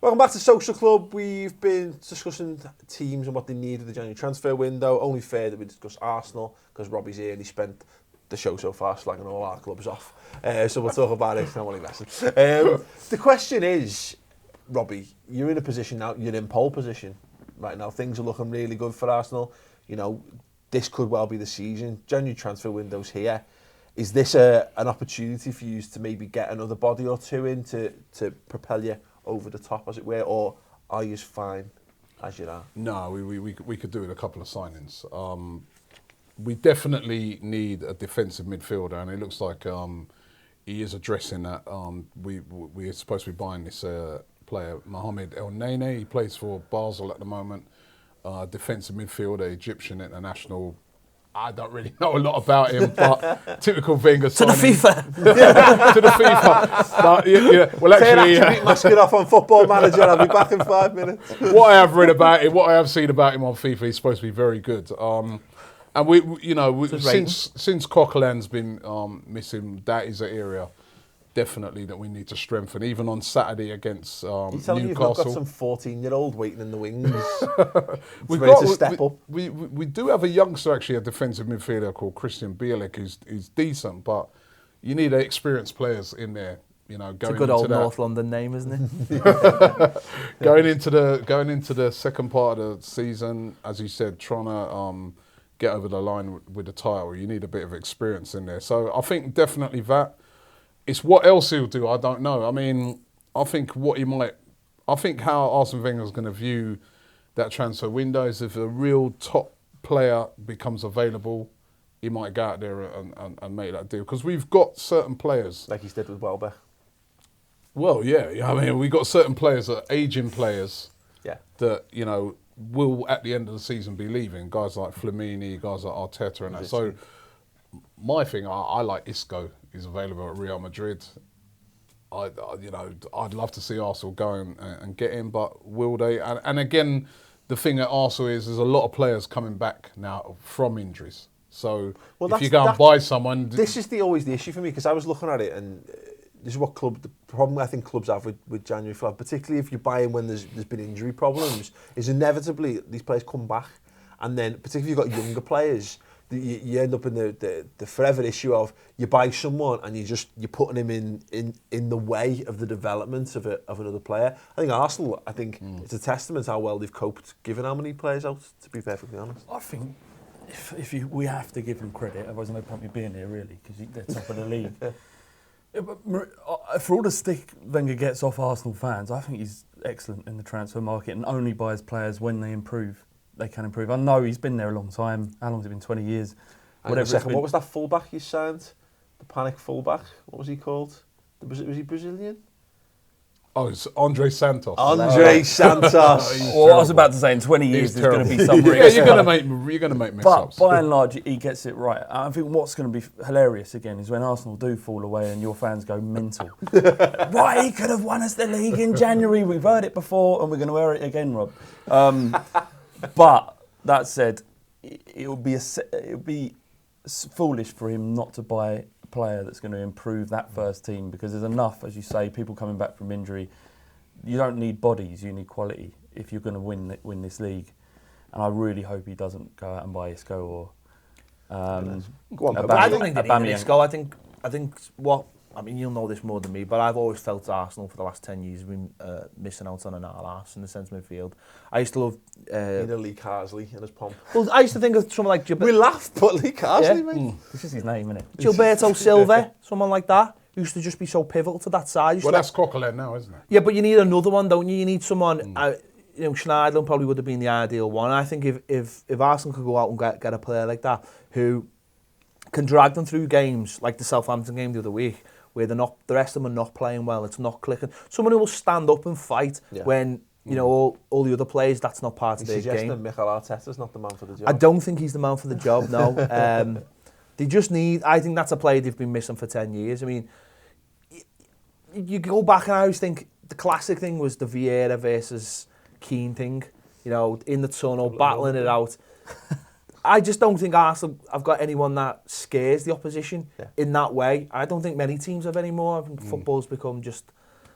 Welcome back to Social Club. We've been discussing teams and what they need at the January transfer window. Only fair that we discuss Arsenal because Robbie's here and he spent the show so far slagging all our clubs off. So we'll talk about it. I'm only messing. The question is, Robbie, you're in a position now, you're in pole position right now. Things are looking really good for Arsenal. You know, this could well be the season. January transfer window's here. Is this an opportunity for you to maybe get another body or two in to propel you over the top, as it were, or are you fine as you are? No, we could do with a couple of signings. We definitely need a defensive midfielder, and it looks like he is addressing that. We're supposed to be buying this player, Mohamed El Nene. He plays for Basel at the moment. Defensive midfielder, Egyptian international. I don't really know a lot about him, but typical Wenger signing. To the FIFA. To the FIFA. No, yeah. Well, actually, mask it off on Football Manager. I'll be back in 5 minutes. What I have read about him, what I have seen about him on FIFA, he's supposed to be very good. And since Coquelin's been missing, that is an area definitely that we need to strengthen. Even on Saturday against Newcastle. You're telling me you've not got some 14-year-old waiting in the wings? We've ready got to step up. We do have a youngster, actually, a defensive midfielder called Christian Bielik, who's decent, but you need experienced players in there. You know, it's a good old North London name, isn't it? going into the second part of the season, as you said, trying to get over the line with the title, you need a bit of experience in there. So I think definitely that. It's what else he'll do, I don't know. I mean, I think how Arsene Wenger is going to view that transfer window is if a real top player becomes available, he might go out there and make that deal. Because we've got certain players. Like he's did with Welbeck. Well, yeah. I mean, we've got certain players that are aging players that, you know, will at the end of the season be leaving. Guys like Flamini, guys like Arteta and that. So my thing, I like Isco. He's available at Real Madrid. I'd love to see Arsenal go and get him, but will they? And again, the thing at Arsenal is there's a lot of players coming back now from injuries. So if you go and buy someone... This is always the issue for me, because I was looking at it, and this is what the problem I think clubs have with January Flag, particularly if you buy in when there's been injury problems, is inevitably these players come back, and then particularly if you've got younger players, you end up in the forever issue of you buy someone and you're putting him in the way of the development of another player. I think Arsenal, it's a testament how well they've coped, given how many players out, to be perfectly honest. I think we have to give them credit, otherwise no point me being here really, because they're top of the league. For all the stick Wenger gets off Arsenal fans, I think he's excellent in the transfer market and only buys players when they improve. They can improve. I know he's been there a long time. How long has it been? 20 years. What was that fullback you signed? The panic fullback? What was he called? Was he Brazilian? Oh, it's Andre Santos. Andre Santos. Well, I was about to say in 20 years there's going to be some yeah, you're going to make mess-ups. But by and large, he gets it right. I think what's going to be hilarious again is when Arsenal do fall away and your fans go mental. Right, he could have won us the league in January. We've heard it before and we're going to hear it again, Rob. But that said, it would be foolish for him not to buy a player that's going to improve that first team, because there's enough, as you say, people coming back from injury. You don't need bodies, you need quality if you're going to win this league. And I really hope he doesn't go out and buy Isco or I don't think they need Isco. I think you'll know this more than me, but I've always felt Arsenal for the last 10 years have been missing out on an arse in the centre midfield. I used to love... Lee Carsley in his pomp. Well, I used to think of someone like... We laugh, but Lee Carsley, mate. This is his name, isn't it? Gilberto Silva, someone like that, used to just be so pivotal to that side. Well, that's Coquelin now, isn't it? Yeah, but you need another one, don't you? You need someone... Schneiderlin probably would have been the ideal one. I think if Arsenal could go out and get a player like that who can drag them through games, like the Southampton game the other week, where the rest of them are not playing well, it's not clicking. Someone who will stand up and fight when all the other players, that's not part of their game. Suggesting Mikel Arteta's not the man for the job. I don't think he's the man for the job, no. They just need... I think that's a player they've been missing for 10 years. I mean, you go back and I always think the classic thing was the Vieira versus Keane thing, in the tunnel, battling it out. I just don't think Arsenal have got anyone that scares the opposition in that way. I don't think many teams have anymore. I think football's become just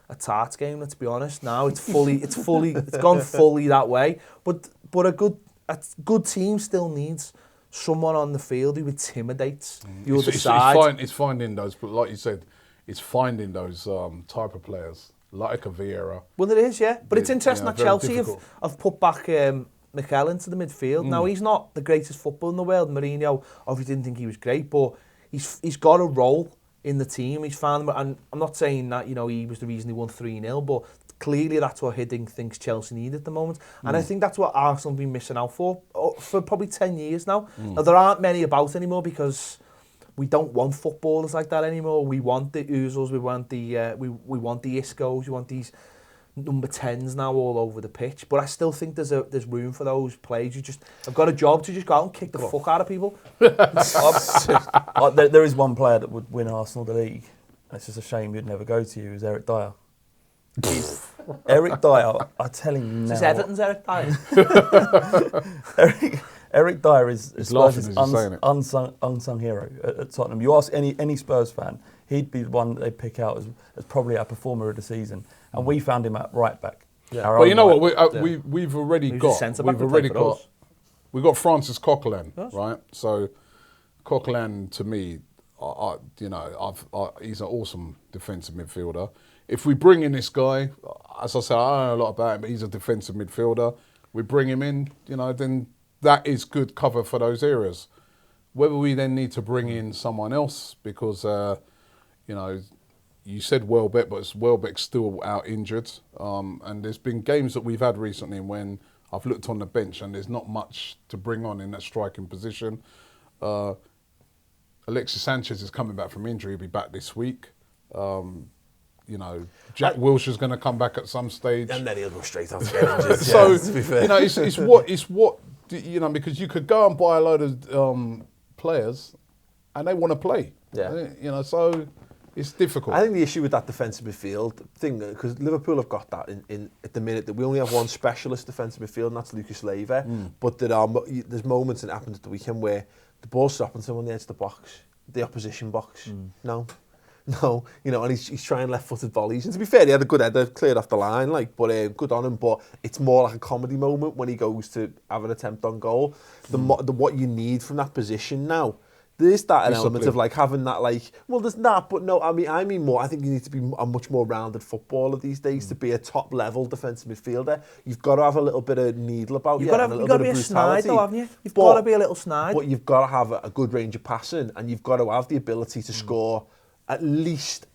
a tarts game. Let's be honest. Now it's gone fully that way. But a good team still needs someone on the field who intimidates the other side. It's finding those, but like you said, it's finding those type of players like a Vieira. Well, it is, yeah. But it's interesting that Chelsea have put back Mikel into the midfield. Now, he's not the greatest footballer in the world. Mourinho obviously didn't think he was great, but he's got a role in the team. He's found, and I'm not saying that he was the reason he won 3-0, but clearly that's what Hiddink thinks Chelsea need at the moment. And I think that's what Arsenal have been missing out for probably 10 years now. Now, there aren't many about anymore because we don't want footballers like that anymore. We want the Ozils, we want the we want the Iscos, we want these number 10s now all over the pitch. But I still think there's room for those players who just have got a job to just go out and kick the fuck out of people. There is one player that would win Arsenal the league. It's just a shame he'd never go to you. Is Eric Dyer. Eric Dyer, I tell him now. Is Everton's Eric Dyer? Eric Dyer is Spurs' unsung hero at Tottenham. You ask any Spurs fan, he'd be the one that they pick out as probably our performer of the season. And we found him at right back. Yeah. Well, you know what? We've already got Francis Coquelin, right? So Coquelin, to me, he's an awesome defensive midfielder. If we bring in this guy, as I said, I don't know a lot about him, but he's a defensive midfielder. We bring him in, then that is good cover for those areas. Whether we then need to bring in someone else because, you said Welbeck, but Welbeck's still out injured. And there's been games that we've had recently when I've looked on the bench and there's not much to bring on in that striking position. Alexis Sanchez is coming back from injury. He'll be back this week. Jack Wilshere's going to come back at some stage. And then he'll go straight off again. So, to be fair. It's what, because you could go and buy a load of players and they want to play. Yeah. So it's difficult. I think the issue with that defensive midfield thing, because Liverpool have got that in at the minute, that we only have one specialist defensive midfield, and that's Lucas Leiva. But there's moments, and it happened at the weekend, where the ball's stopping someone on the edge of the box, the opposition box. No, and he's trying left-footed volleys. And to be fair, he had a good header, cleared off the line, but good on him. But it's more like a comedy moment when he goes to have an attempt on goal. What you need from that position now, there's that element of having that there's that, but no, I mean more. I think you need to be a much more rounded footballer these days to be a top-level defensive midfielder. You've got to have a little bit of needle about you. You've got to be a snide, though, haven't you? You've got to be a little snide. But you've got to have a good range of passing, and you've got to have the ability to score at least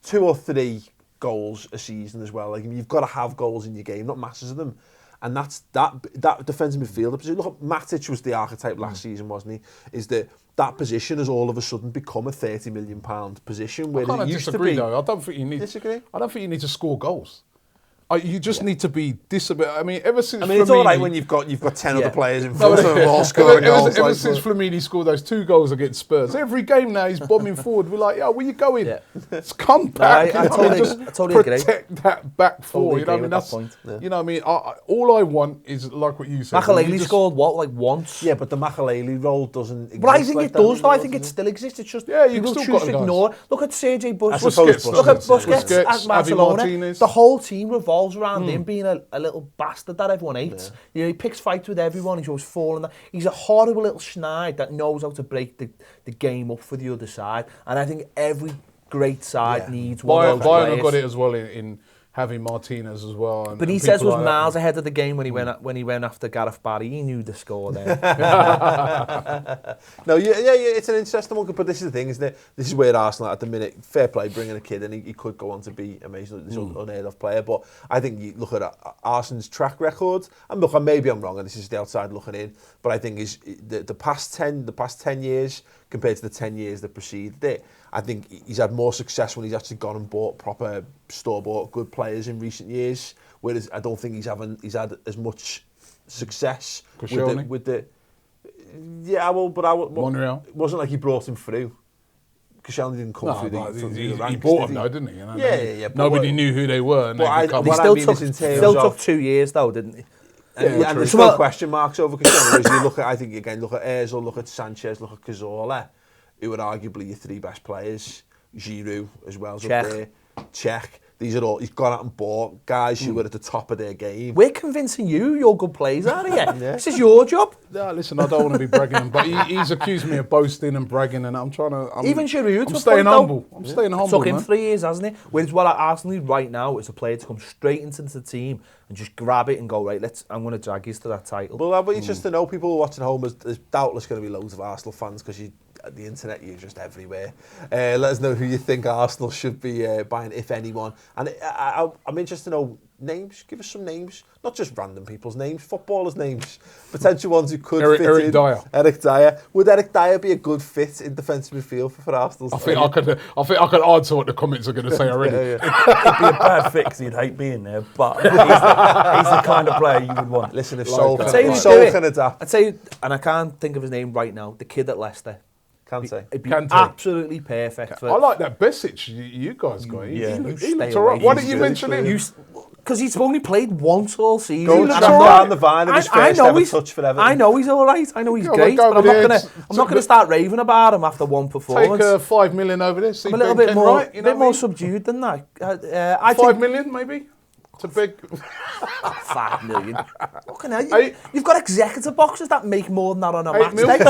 2 or 3 goals a season as well. You've got to have goals in your game, not masses of them. And that's that defensive midfielder position. Look, Matic was the archetype last season, wasn't he? Is that position has all of a sudden become a £30 million position where it used to be. Though. I don't think you need to score goals. You just need to be disciplined. I mean, ever since it's all right when you've got 10 other players in front of them all scoring goals. Ever since Flamini scored those 2 goals against Spurs, every game now he's bombing forward. We're like, where you going? Yeah. Let's come back. I totally agree. Protect that back four. Totally agree with that point. All I want is like what you said. Makelele scored once? Yeah, but the Makelele role doesn't exist. But I think it does, though. I think it still exists. It's just people choose to ignore. Look at Sergei Busquets. Look at Busquets at Barcelona. The whole team revolves around him being a little bastard that everyone hates. He picks fights with everyone. He's always falling. He's a horrible little schneid that knows how to break the game up for the other side. And I think every great side needs one of those players. Bayern got it as well in having Martinez as well. But he says was miles ahead of the game when he went after Gareth Barry. He knew the score there. No, it's an interesting one. But this is the thing, isn't it? This is where Arsenal at the minute, fair play, bringing a kid, and he could go on to be amazing, this unheard of player. But I think you look at Arsenal's track record, and look, maybe I'm wrong, and this is the outside looking in, but I think is the past 10 years compared to the 10 years that preceded it, I think he's had more success when he's actually gone and bought proper store-bought good players in recent years. Whereas I don't think he's had as much success with the. Yeah, well, but Monreal. It wasn't like he brought him through. Koscielny didn't come through the ranks. He bought them though, didn't he? Yeah. Nobody knew who they were. And he still took 2 years though, didn't he? And there's still question marks over Koscielny. You look at Ozil, look at Sanchez, look at Cazorla, who are arguably your 3 best players. Giroud as well. Up there. Czech. These are all, he's gone out and bought guys who were at the top of their game. We're convincing you're good players, aren't you? This is your job. No, listen, I don't want to be bragging, but he's accused me of boasting and bragging, and I'm trying to. Even Giroud, I'm staying humble. I'm staying humble. Took him 3 years, hasn't it? Whereas what Arsenal need right now is a player to come straight into the team and just grab it and go, right, I'm going to drag you to that title. Well, I want you just to know, people who are watching at home, there's doubtless going to be loads of Arsenal fans because at the internet, you're just everywhere. Let us know who you think Arsenal should be buying, if anyone. And I'm interested to know names. Give us some names. Not just random people's names, footballers' names. Potential ones who could fit Eric in. Dyer. Eric Dyer. Would Eric Dyer be a good fit in defensive midfield for Arsenal? I think I could answer what the comments are going to say already. It'd be a bad fit because he'd hate being there, but he's the kind of player you would want. Listen, if Like Sol that. can adapt. I'd say, and I can't think of his name right now, the kid at Leicester. Kante. It'd be Kante. absolutely perfect for... I like that Besic you guys got. He stay looked away. alright. Why didn't He's you mention him? Because he's only played once all season. Go and down the vine of his first ever touch for Everton. I know he's all right. I know he's Yeah, great, go but over I'm not going to start raving about him after one performance. Take 5 million over this. See I'm a little Ben bit Ken more, right, you know bit what I more mean? subdued than that. 5 million maybe to big. 5 million. Fucking hell, you've got executive boxes that make more than that on a 8 match million. day.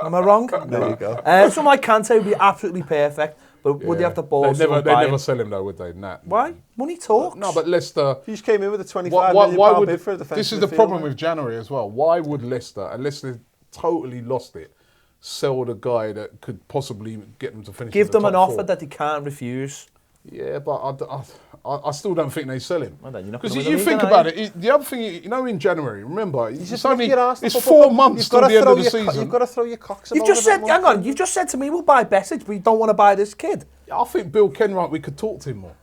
Am I wrong? There you go. Someone like Kante would be absolutely perfect, but would they have the balls They'd to buy never him? sell him though, would they? Nah. Why? Money talks. No, but Leicester. He just came in with a £25 million bid for a defensive this is the midfielder. problem with January as well. Why would Leicester, unless they totally lost it, sell the guy that could possibly get them to finish? Give in the them an top offer four? that they can't refuse. Yeah, but I still don't think they sell him. Well, then you're not Because gonna you win the think league, about are you? it, the other thing, in January, remember, Just look at your Arsenal it's football 4 club. months You've till got the to end throw of the your season. You've got to throw your cocks You've just said, hang on, you've just said to me, we'll buy Besic, but you don't want to buy this kid. I think Bill Kenwright, we could talk to him more.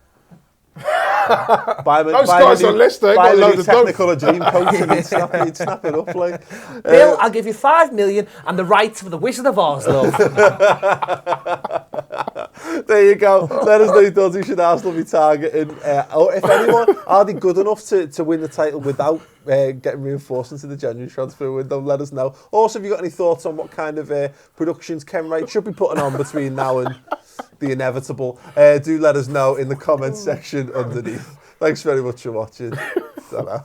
Those guys are Leicester, buy got a a load new of dope. technical dream coach and he'd snap it up like. Bill, I'll give you 5 million and the rights for the Wizard of Oz, love. There you go. Let us know who does who should Arsenal be targeting. If anyone, are they good enough to win the title without getting reinforced into the January transfer window? Let us know. Also, have you got any thoughts on what kind of productions Ken Wright should be putting on between now and the inevitable? Do let us know in the comments section underneath. Thanks very much for watching. Ta-ra.